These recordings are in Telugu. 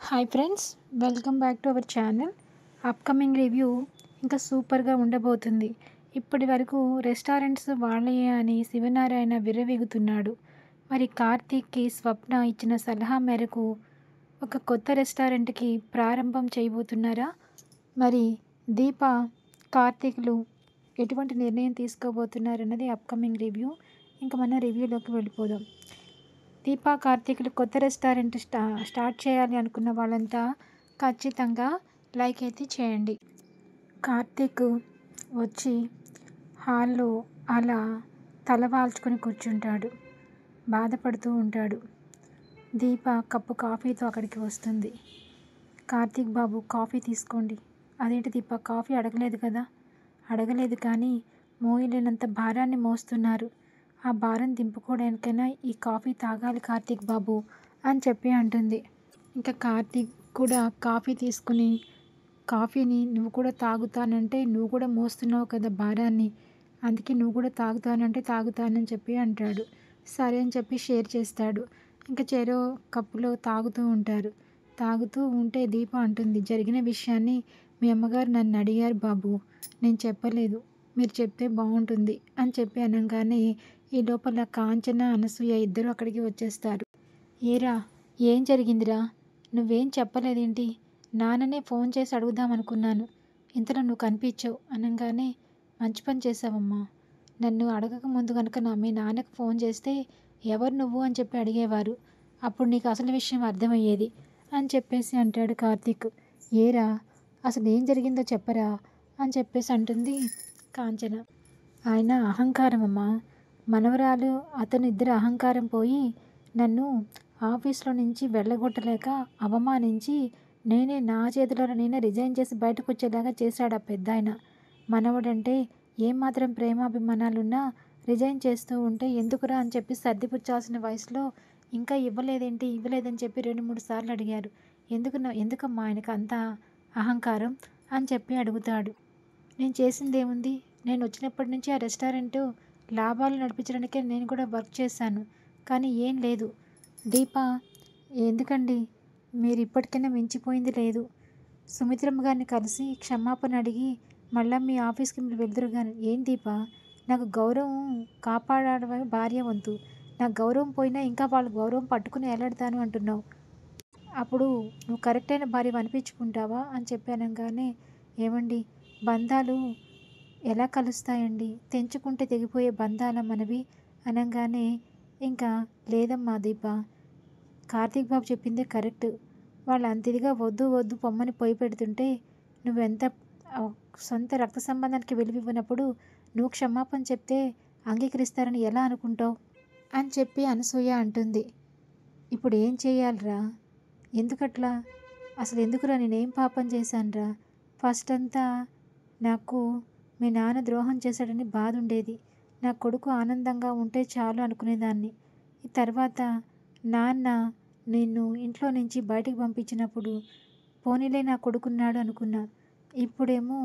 Hi friends, welcome back to our channel. Upcoming review ఇంకా సూపర్గా ఉండబోతుంది. ఇప్పటి వరకు రెస్టారెంట్స్ వాళ్ళయే అని శివనారాయణ విర్రవీగుతున్నాడు. మరి కార్తీక్కి స్వప్న ఇచ్చిన సలహా మేరకు ఒక కొత్త రెస్టారెంట్కి ప్రారంభం చేయబోతున్నారా? మరి దీప, కార్తీక్లు ఎటువంటి నిర్ణయం తీసుకోబోతున్నారన్నది అప్కమింగ్ రివ్యూ. ఇంకా మన రివ్యూలోకి వెళ్ళిపోదాం. దీపా, కార్తీకులు కొత్త రెస్టారెంట్ స్టార్ట్ చేయాలి అనుకున్న వాళ్ళంతా ఖచ్చితంగా లైక్ అయితే చేయండి. కార్తీక్ వచ్చి హాల్లో అలా తలవాల్చుకొని కూర్చుంటాడు, బాధపడుతూ ఉంటాడు. దీప కప్పు కాఫీతో అక్కడికి వస్తుంది. కార్తీక్ బాబు, కాఫీ తీసుకోండి. అదేంటి దీప, కాఫీ అడగలేదు కదా? అడగలేదు, కానీ మోయలేనంత భారాన్ని మోస్తున్నారు. ఆ భారం దింపుకోవడానికైనా ఈ కాఫీ తాగాలి కార్తీక్ బాబు అని చెప్పి అంటుంది. ఇంకా కార్తీక్ కూడా కాఫీ తీసుకుని, కాఫీని నువ్వు కూడా తాగుతానంటే నువ్వు కూడా మోస్తున్నావు కదా భారాన్ని, అందుకే నువ్వు కూడా తాగుతానంటే తాగుతానని చెప్పి అంటాడు. సరే అని చెప్పి షేర్ చేస్తాడు. ఇంకా చెరో కప్పులో తాగుతూ ఉంటారు. తాగుతూ ఉంటే దీప అంటుంది, జరిగిన విషయాన్ని మీ అమ్మగారు నన్ను అడిగారు బాబు, నేను చెప్పలేదు, మీరు చెప్తే బాగుంటుంది అని చెప్పి అనగానే ఈ లోపల కాంచన, అనసూయ ఇద్దరు అక్కడికి వచ్చేస్తారు. ఏరా, ఏం జరిగిందిరా? నువ్వేం చెప్పలేదేంటి? నాన్ననే ఫోన్ చేసి అడుగుదామనుకున్నాను, ఇంతలో నువ్వు కనిపించావు అనగానే మంచి పని చేసావమ్మా. నన్ను అడగక ముందు కనుక మీ నాన్నకు ఫోన్ చేస్తే ఎవరు నువ్వు అని చెప్పి అడిగేవారు, అప్పుడు నీకు అసలు విషయం అర్థమయ్యేది అని చెప్పేసి అంటాడు కార్తీక్. ఏరా, అసలు ఏం జరిగిందో చెప్పరా అని చెప్పేసి అంటుంది కాంచన. ఆయన అహంకారం అమ్మా, మనవరాలు అతను ఇద్దరు అహంకారం పోయి నన్ను ఆఫీస్లో నుంచి వెళ్ళగొట్టలేక అవమానించి నేనే నా చేతిలో నేనే రిజైన్ చేసి బయటకు వచ్చేలాగా చేశాడు ఆ పెద్ద ఆయన. మనవడంటే ఏమాత్రం ప్రేమాభిమానాలున్నా రిజైన్ చేస్తూ ఉంటే ఎందుకురా అని చెప్పి సర్దిపుచ్చాల్సిన వయసులో ఇంకా ఇవ్వలేదని చెప్పి 2-3 సార్లు అడిగారు. ఎందుకమ్మా ఆయనకు అంత అహంకారం అని చెప్పి అడుగుతాడు. నేను చేసిందేముంది? నేను వచ్చినప్పటి నుంచి ఆ రెస్టారెంటు లాభాలు నడిపించడానికే నేను కూడా వర్క్ చేశాను, కానీ ఏం లేదు. దీప, ఎందుకండి మీరు ఇప్పటికైనా మించిపోయింది లేదు. సుమిత్రమ్మ గారిని కలిసి క్షమాపణ అడిగి మళ్ళీ మీ ఆఫీస్కి మీరు వెళ్తురు. కానీ ఏం దీప, నాకు గౌరవం కాపాడడం భార్య వంతు, నాకు గౌరవం పోయినా ఇంకా వాళ్ళ గౌరవం పట్టుకుని ఎలాడతాను అంటున్నావు. అప్పుడు నువ్వు కరెక్ట్ అయిన భార్య అనిపించుకుంటావా అని చెప్పి అనగానే, ఏమండి, బంధాలు ఎలా కలుస్తాయండి? తెంచుకుంటే తెగిపోయే బంధాల మనవి అనగానే, ఇంకా లేదమ్మా దీప, కార్తీక్ బాబు చెప్పిందే కరెక్ట్. వాళ్ళు అంత ఇదిగా వద్దు పొమ్మని పొయ్యి పెడుతుంటే నువ్వెంత సొంత రక్త సంబంధానికి విలువివ్వనప్పుడు నువ్వు క్షమాపణ చెప్తే అంగీకరిస్తారని ఎలా అనుకుంటావు అని చెప్పి అనసూయ అంటుంది. ఇప్పుడు ఏం చేయాలిరా? ఎందుకట్లా? అసలు ఎందుకురా, నేనేం పాపం చేశానురా? ఫస్ట్ అంతా నాకు మీ నాన్న ద్రోహం చేశాడని బాధ ఉండేది, నా కొడుకు ఆనందంగా ఉంటే చాలు అనుకునేదాన్ని. ఈ తర్వాత నాన్న నిన్ను ఇంట్లో నుంచి బయటికి పంపించినప్పుడు పోనీలే నా కొడుకున్నాడు అనుకున్నా. ఇప్పుడేమో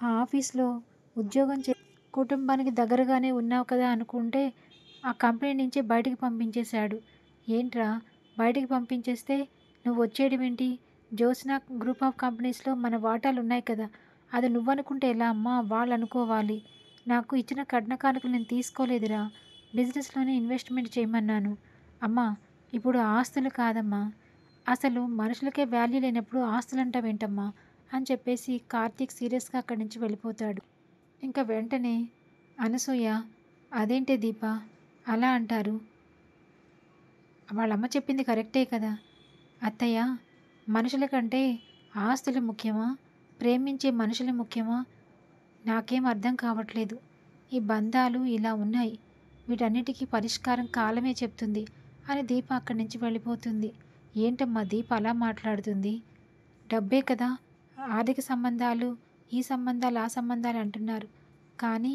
ఆ ఆఫీస్లో ఉద్యోగం కుటుంబానికి దగ్గరగానే ఉన్నావు కదా అనుకుంటే ఆ కంపెనీ నుంచి బయటికి పంపించేశాడు. ఏంట్రా, బయటికి పంపించేస్తే నువ్వు వచ్చేయడమేంటి? జ్యోత్స్న గ్రూప్ ఆఫ్ కంపెనీస్లో మన వాటాలు ఉన్నాయి కదా, అది నువ్వనుకుంటే ఎలా అమ్మా? వాళ్ళు అనుకోవాలి. నాకు ఇచ్చిన కట్న కానుకలు నేను తీసుకోలేదురా, బిజినెస్లోనే ఇన్వెస్ట్మెంట్ చేయమన్నాను. అమ్మా, ఇప్పుడు ఆస్తులు కాదమ్మా, అసలు మనుషులకే వాల్యూ లేనప్పుడు ఆస్తులు అంటావేంటమ్మా అని చెప్పేసి కార్తీక్ సీరియస్గా అక్కడి నుంచి వెళ్ళిపోతాడు. ఇంకా వెంటనే అనసూయ, అదేంటే దీప అలా అంటారు? వాళ్ళమ్మ చెప్పింది కరెక్టే కదా అత్తయ్య, మనుషుల కంటే ఆస్తులు ముఖ్యమా, ప్రేమించే మనుషులు ముఖ్యమా? నాకేం అర్థం కావట్లేదు. ఈ బంధాలు ఇలా ఉన్నాయి, వీటన్నిటికీ పరిష్కారం కాలమే చెప్తుంది అని దీప అక్కడి నుంచి వెళ్ళిపోతుంది. ఏంటమ్మా దీప అలా మాట్లాడుతుంది? డబ్బే కదా, ఆర్థిక సంబంధాలు, ఈ సంబంధాలు ఆ సంబంధాలు అంటున్నారు, కానీ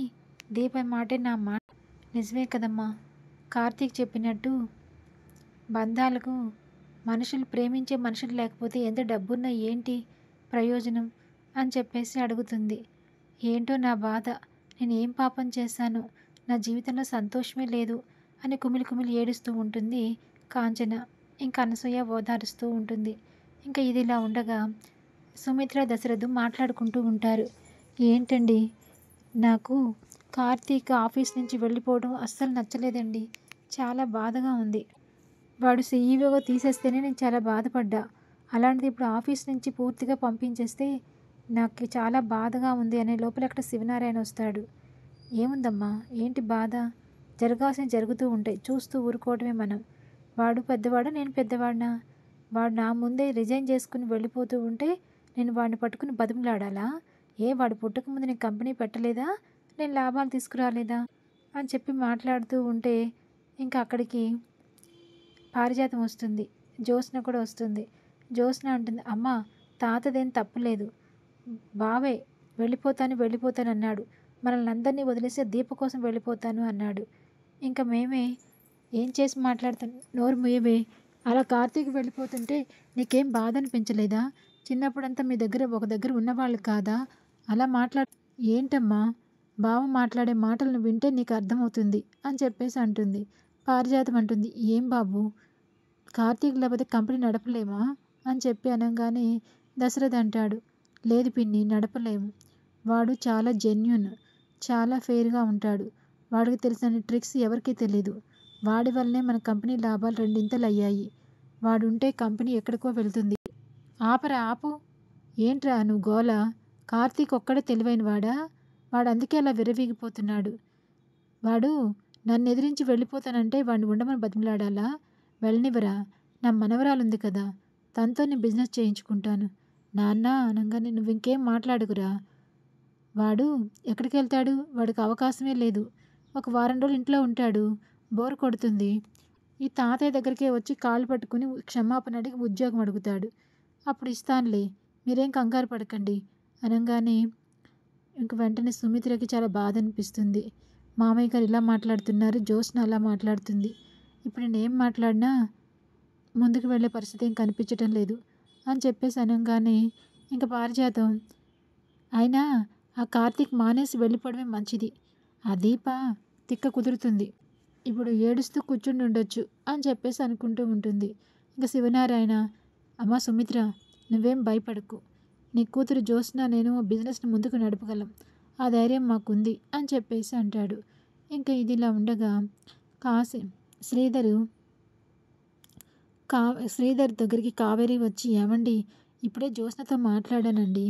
దీప మాటే నా మాట నిజమే కదమ్మా. కార్తీక్ చెప్పినట్టు బంధాలకు మనుషులు, ప్రేమించే మనుషులు లేకపోతే ఎంత డబ్బున్నా ఏంటి ప్రయోజనం అని చెప్పేసి అడుగుతుంది. ఏంటో నా బాధ, నేను ఏం పాపం చేశాను, నా జీవితంలో సంతోషమే లేదు అని కుమిలి కుమిలి ఏడుస్తూ ఉంటుంది కాంచన. ఇంకా అనసూయ ఓదారుస్తూ ఉంటుంది. ఇంకా ఇది ఇలా ఉండగా సుమిత్ర, దశరథు మాట్లాడుకుంటూ ఉంటారు. ఏంటండి, నాకు కార్తీక్ ఆఫీస్ నుంచి వెళ్ళిపోవడం అస్సలు నచ్చలేదండి. చాలా బాధగా ఉంది. వాడు సీఈఓగా తీసేస్తేనే నేను చాలా బాధపడ్డా. అలాంటిది ఇప్పుడు ఆఫీస్ నుంచి పూర్తిగా పంపించేస్తే నాకు చాలా బాధగా ఉంది అనే లోపల అక్కడ శివనారాయణ వస్తాడు. ఏముందమ్మా, ఏంటి బాధ? జరగాల్సినవి జరుగుతూ ఉంటాయి. చూస్తూ ఊరుకోవడమే మనం. వాడు పెద్దవాడా, నేను పెద్దవాడినా? వాడు నా ముందే రిజైన్ చేసుకుని వెళ్ళిపోతూ ఉంటే నేను వాడిని పట్టుకుని బతిమలాడాలా? వాడు పుట్టక ముందు నేను కంపెనీ పెట్టలేదా? నేను లాభాలు తీసుకురాలేదా? అని చెప్పి మాట్లాడుతూ ఉంటే ఇంకా అక్కడికి పారిజాతం వస్తుంది. జ్యోత్స్న కూడా వస్తుంది. జ్యోత్స్న అంటుంది, అమ్మా, తాతదేం తప్పులేదు. బావే వెళ్ళిపోతాను అన్నాడు. మనల్ని అందరినీ వదిలేసి దీప కోసం వెళ్ళిపోతాను అన్నాడు. ఇంకా మేమే ఏం చేసి మాట్లాడుతాను? నోరు మూయవే. అలా కార్తీక్ వెళ్ళిపోతుంటే నీకేం బాధ అనిపించలేదా? చిన్నప్పుడంతా మీ దగ్గర ఒక దగ్గర ఉన్నవాళ్ళు కాదా? అలా ఏంటమ్మా, బావ మాట్లాడే మాటలను వింటే నీకు అర్థమవుతుంది అని చెప్పేసి అంటుంది. పారిజాతం అంటుంది, ఏం బాబు, కార్తీక్ లేకపోతే కంపెనీ నడపలేమా అని చెప్పి అనగానే దశరథ్ అంటాడు, లేదు పిన్ని, నడపలేము. వాడు చాలా జెన్యూన్, చాలా ఫెయిర్గా ఉంటాడు. వాడికి తెలిసిన ట్రిక్స్ ఎవరికీ తెలీదు. వాడి వల్లనే మన కంపెనీ లాభాలు రెండింతలు అయ్యాయి. వాడుంటే కంపెనీ ఎక్కడికో వెళ్తుంది. ఆపరా, ఆపు. ఏంట్రా నువ్వు గోల? కార్తీక్ ఒక్కడే తెలివైన వాడా? వాడు అందుకే అలా విర్రవీగిపోతున్నాడు. వాడు నన్ను ఎదిరించి వెళ్ళిపోతానంటే వాడిని ఉండమని బతిమలాడాలా? వెళ్ళనివ్వరా? నా మనవరాలుంది కదా, తనతో నేను బిజినెస్ చేయించుకుంటాను. నాన్న అనగానే నువ్వు ఇంకేం మాట్లాడుకురా. వాడు ఎక్కడికి వెళ్తాడు? వాడికి అవకాశమే లేదు. ఒక వారం రోజులు ఇంట్లో ఉంటాడు. బోర్ కొడుతుంది. ఈ తాతయ్య దగ్గరికే వచ్చి కాళ్ళు పట్టుకుని క్షమాపణ అడిగి ఉద్యోగం అడుగుతాడు. అప్పుడు ఇస్తానులే, మీరేం కంగారు పడకండి అనగానే ఇంక వెంటనే సుమిత్రకి చాలా బాధ అనిపిస్తుంది. మామయ్య గారు ఇలా మాట్లాడుతున్నారు, జ్యోత్స్న అలా మాట్లాడుతుంది. ఇప్పుడు నేనేం మాట్లాడినా ముందుకు వెళ్ళే పరిస్థితి ఏం కనిపించటం లేదు అని చెప్పేసి అనగానే ఇంకా పారిజాతం, అయినా ఆ కార్తీక్ మానేసి వెళ్ళిపోవడమే మంచిది. ఆ దీప తిక్క కుదురుతుంది. ఇప్పుడు ఏడుస్తూ కూర్చుని ఉండొచ్చు అని చెప్పేసి అనుకుంటూ ఉంటుంది. ఇంకా శివనారాయణ, అమ్మా సుమిత్ర, నువ్వేం భయపడకు. నీ కూతురు జ్యోత్స్న నేను బిజినెస్ని ముందుకు నడపగలం. ఆ ధైర్యం మాకుంది అని చెప్పేసి అంటాడు. ఇంకా ఇదిలా ఉండగా శ్రీధరు శ్రీధర్ దగ్గరికి కావేరి వచ్చి, ఏమండి, ఇప్పుడే జ్యోత్స్నతో మాట్లాడానండి.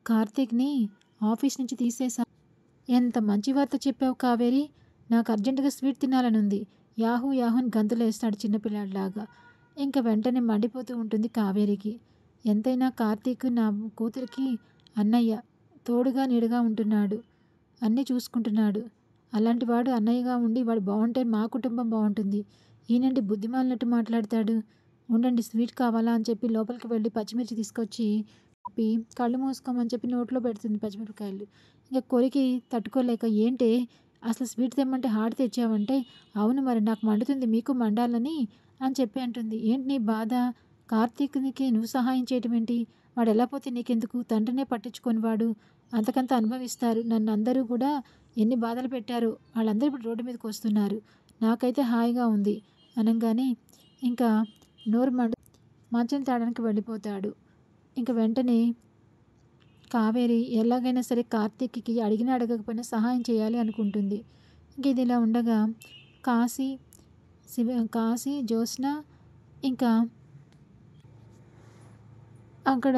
కార్తీక్ని ఆఫీస్ నుంచి తీసేసా. ఎంత మంచి వార్త చెప్పావు కావేరి. నాకు అర్జెంటుగా స్వీట్ తినాలని ఉంది. యాహూ యాహూ అని గంతులేస్తాడు చిన్నపిల్లాడిలాగా. ఇంకా వెంటనే మండిపోతూ ఉంటుంది కావేరికి. ఎంతైనా కార్తీక్ నా కూతురికి అన్నయ్య, తోడుగా నీడుగా ఉంటున్నాడు, అన్నీ చూసుకుంటున్నాడు. అలాంటి వాడు అన్నయ్యగా ఉండి వాడు బాగుంటే మా కుటుంబం బాగుంటుంది. ఈయనండి బుద్ధిమాలినట్టు మాట్లాడతాడు. ఉండండి, స్వీట్ కావాలా అని చెప్పి లోపలికి వెళ్ళి పచ్చిమిర్చి తీసుకొచ్చి కళ్ళు మూసుకోమని చెప్పి నోట్లో పెడుతుంది పచ్చిమిరపకాయలు. ఇంకా కొరికి తట్టుకోలేక, ఏంటే అసలు స్వీట్ తెమ్మంటే హార్ట్ తెచ్చావంటే, అవును మరి నాకు మండుతుంది, మీకు మండాలని అని చెప్పి అంటుంది. ఏంటి నీ బాధ? కార్తీక్నికి నువ్వు సహాయం చేయటం ఏంటి? వాడు ఎలా పోతే నీకెందుకు? తండ్రినే పట్టించుకొని వాడు అంతకంత అనుభవిస్తారు. నన్ను అందరూ కూడా ఎన్ని బాధలు పెట్టారు. వాళ్ళందరూ ఇప్పుడు రోడ్డు మీదకి వస్తున్నారు. నాకైతే హాయిగా ఉంది అనగానే ఇంకా నోరు మంచం తాడానికి వెళ్ళిపోతాడు. ఇంక వెంటనే కావేరి ఎలాగైనా సరే కార్తీక్కి అడిగినా అడగకపోయినా సహాయం చేయాలి అనుకుంటుంది. ఇంక ఇది ఇలా ఉండగా కాశీ, జ్యోత్స్న ఇంకా అక్కడ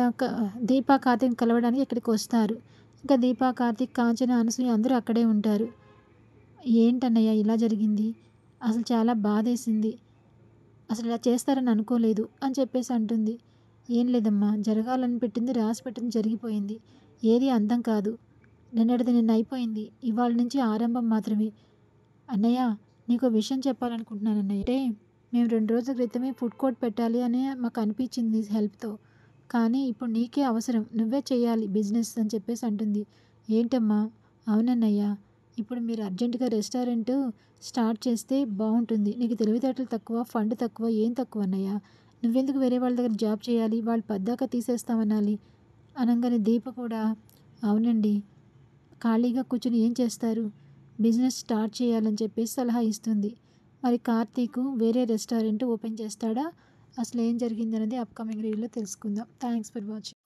దీపా, కార్తీక్ కలవడానికి ఇక్కడికి వస్తారు. ఇంకా దీపా, కార్తీక్, కాంచన, అనసూయ అందరూ అక్కడే ఉంటారు. ఏంటన్నయ్య ఇలా జరిగింది? అసలు చాలా బాధేసింది. అసలు ఇలా చేస్తారని అనుకోలేదు అని చెప్పేసి అంటుంది. ఏం లేదమ్మా, జరగాలని పెట్టింది రాసి పెట్టింది జరిగిపోయింది. ఏది అందం కాదు. నిన్నటిది నిన్న అయిపోయింది. ఇవాళ నుంచి ఆరంభం మాత్రమే. అన్నయ్య, నీకు విషయం చెప్పాలనుకుంటున్నాను అన్నయ్య. అంటే మేము 2 రోజుల క్రితమే ఫుడ్ కోర్ట్ పెట్టాలి అని మాకు అనిపించింది హెల్ప్తో. కానీ ఇప్పుడు నీకే అవసరం, నువ్వే చేయాలి బిజినెస్ అని చెప్పేసి అంటుంది. ఏంటమ్మా? అవునన్నయ్య, ఇప్పుడు మీరు అర్జెంటుగా రెస్టారెంట్ స్టార్ట్ చేస్తే బాగుంటుంది. నీకు తెలివితేటలు తక్కువ, ఫండ్ తక్కువ, ఏం తక్కువ అన్నయ్య? నువ్వెందుకు వేరే వాళ్ళ దగ్గర జాబ్ చేయాలి? వాళ్ళు పద్దాక తీసేస్తామనాలి అనగానే దీప కూడా, అవునండి, ఖాళీగా కూర్చుని ఏం చేస్తారు, బిజినెస్ స్టార్ట్ చేయాలని చెప్పేసి సలహా ఇస్తుంది. మరి కార్తీక్ వేరే రెస్టారెంట్ ఓపెన్ చేస్తాడా అసలు ఏం జరిగిందనేది అప్కమింగ్ రివ్యూలో తెలుసుకుందాం. Thanks for watching.